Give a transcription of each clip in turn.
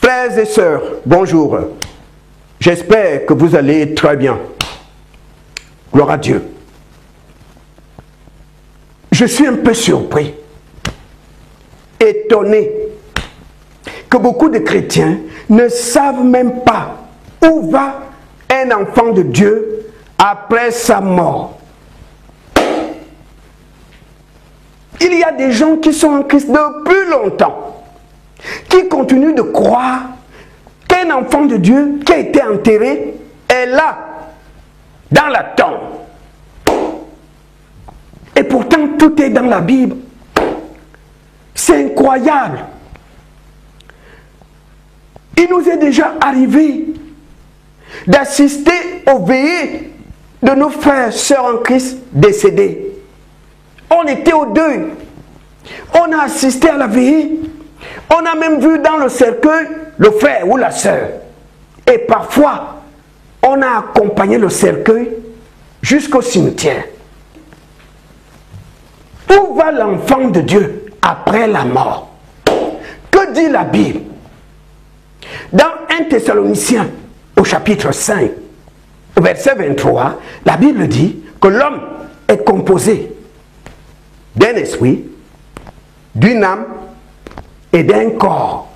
Frères et sœurs, bonjour. J'espère que vous allez très bien. Gloire à Dieu. Je suis un peu surpris, étonné, que beaucoup de chrétiens ne savent même pas où va un enfant de Dieu après sa mort. Il y a des gens qui sont en Christ depuis longtemps, qui continuent de croire qu'un enfant de Dieu qui a été enterré est là, dans la tombe. Et pourtant, tout est dans la Bible. C'est incroyable. Il nous est déjà arrivé d'assister aux veillées de nos frères et sœurs en Christ décédés. On était au deuil. On a assisté à la veillée. On a même vu dans le cercueil le frère ou la sœur. Et parfois, on a accompagné le cercueil jusqu'au cimetière. Où va l'enfant de Dieu après la mort? Que dit la Bible? Dans 1 Thessaloniciens, au chapitre 5, au verset 23, la Bible dit que l'homme est composé d'un esprit, d'une âme et d'un corps.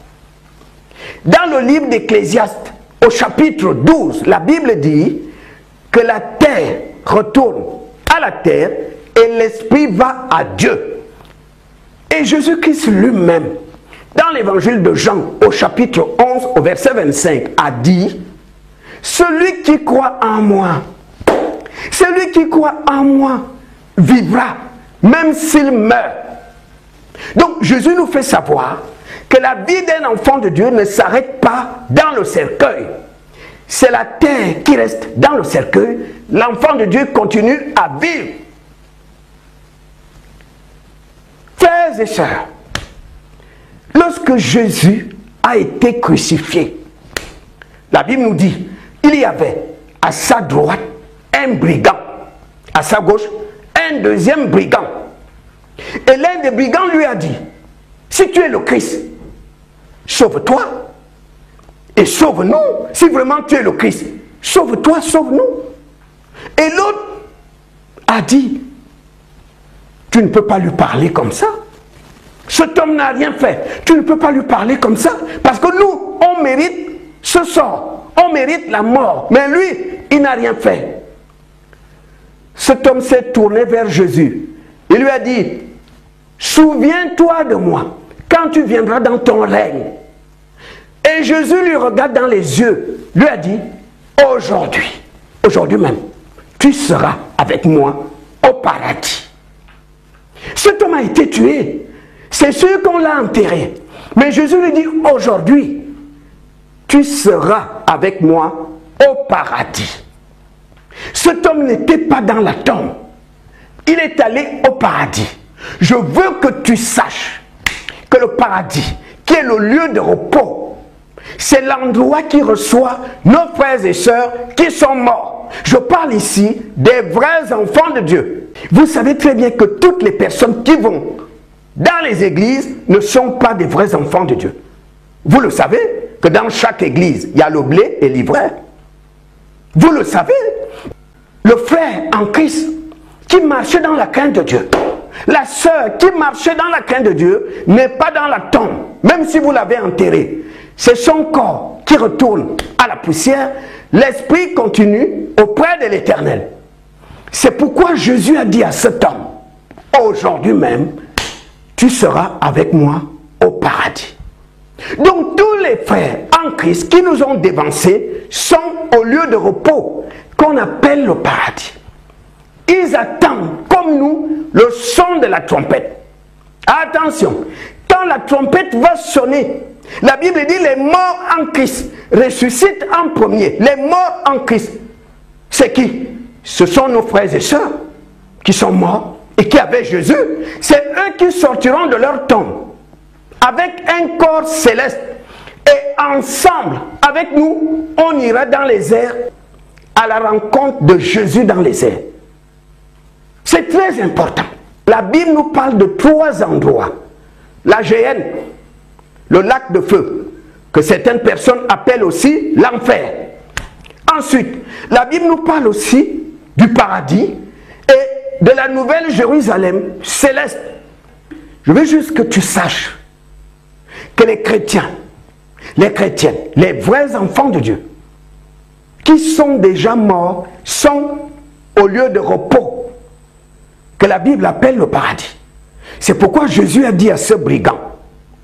Dans le livre d'Ecclésiaste, au chapitre 12, la Bible dit que la terre retourne à la terre et l'esprit va à Dieu. Et Jésus-Christ lui-même, dans l'évangile de Jean, au chapitre 11, au verset 25, a dit: celui qui croit en moi, celui qui croit en moi vivra, même s'il meurt. Donc Jésus nous fait savoir que la vie d'un enfant de Dieu ne s'arrête pas dans le cercueil. C'est la terre qui reste dans le cercueil. L'enfant de Dieu continue à vivre. Frères et sœurs, lorsque Jésus a été crucifié, la Bible nous dit, il y avait à sa droite un brigand, à sa gauche un deuxième brigand. Et l'un des brigands lui a dit: si tu es le Christ, sauve-toi et sauve-nous. Si vraiment tu es le Christ, sauve-toi, sauve-nous. Et l'autre a dit: tu ne peux pas lui parler comme ça. Cet homme n'a rien fait. Tu ne peux pas lui parler comme ça. Parce que nous, on mérite ce sort. On mérite la mort. Mais lui, il n'a rien fait. Cet homme s'est tourné vers Jésus. Il lui a dit: souviens-toi de moi quand tu viendras dans ton règne. Et Jésus lui regarde dans les yeux. Lui a dit: aujourd'hui même, tu seras avec moi au paradis. Cet homme a été tué. C'est sûr qu'on l'a enterré. Mais Jésus lui dit: aujourd'hui, tu seras avec moi au paradis. Cet homme n'était pas dans la tombe. Il est allé au paradis. Je veux que tu saches que le paradis, qui est le lieu de repos, c'est l'endroit qui reçoit nos frères et sœurs qui sont morts. Je parle ici des vrais enfants de Dieu. Vous savez très bien que toutes les personnes qui vont dans les églises ne sont pas des vrais enfants de Dieu. Vous le savez que dans chaque église, il y a le blé et l'ivraie. Vous le savez. Le frère en Christ qui marchait dans la crainte de Dieu, la sœur qui marchait dans la crainte de Dieu n'est pas dans la tombe, même si vous l'avez enterré. C'est son corps qui retourne à la poussière. L'esprit continue auprès de l'Éternel. C'est pourquoi Jésus a dit à cet homme: aujourd'hui même, tu seras avec moi au paradis. Donc tous les frères en Christ qui nous ont dévancés sont au lieu de repos qu'on appelle le paradis. Ils attendent comme nous le son de la trompette. Attention, quand la trompette va sonner, la Bible dit: les morts en Christ ressuscitent en premier. Les morts en Christ, c'est qui? Ce sont nos frères et sœurs qui sont morts et qui avaient Jésus. C'est eux qui sortiront de leur tombe avec un corps céleste. Et ensemble, avec nous, on ira dans les airs à la rencontre de Jésus dans les airs. C'est très important. La Bible nous parle de 3 endroits. La Géhenne, le lac de feu, que certaines personnes appellent aussi l'enfer. Ensuite, la Bible nous parle aussi du paradis et de la nouvelle Jérusalem céleste. Je veux juste que tu saches que les chrétiens, les chrétiennes, les vrais enfants de Dieu, qui sont déjà morts, sont au lieu de repos, que la Bible appelle le paradis. C'est pourquoi Jésus a dit à ce brigand,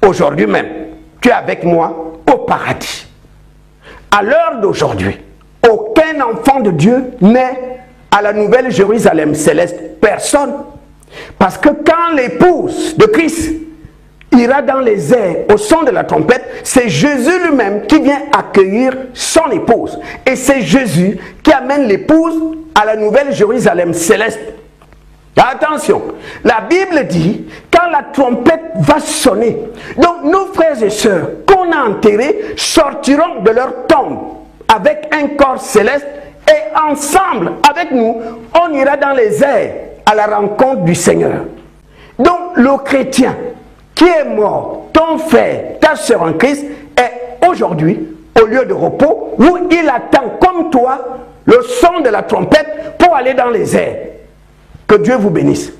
aujourd'hui même, tu es avec moi au paradis. À l'heure d'aujourd'hui, aucun enfant de Dieu n'est à la nouvelle Jérusalem céleste. Personne. Parce que quand l'épouse de Christ ira dans les airs au son de la trompette, c'est Jésus lui-même qui vient accueillir son épouse. Et c'est Jésus qui amène l'épouse à la nouvelle Jérusalem céleste. Attention, la Bible dit, quand la trompette va sonner, donc nos frères et sœurs qu'on a enterrés sortiront de leur tombe avec un corps céleste et ensemble avec nous, on ira dans les airs à la rencontre du Seigneur. Donc le chrétien qui est mort, ton frère, ta sœur en Christ, est aujourd'hui au lieu de repos où il attend comme toi le son de la trompette pour aller dans les airs. Que Dieu vous bénisse.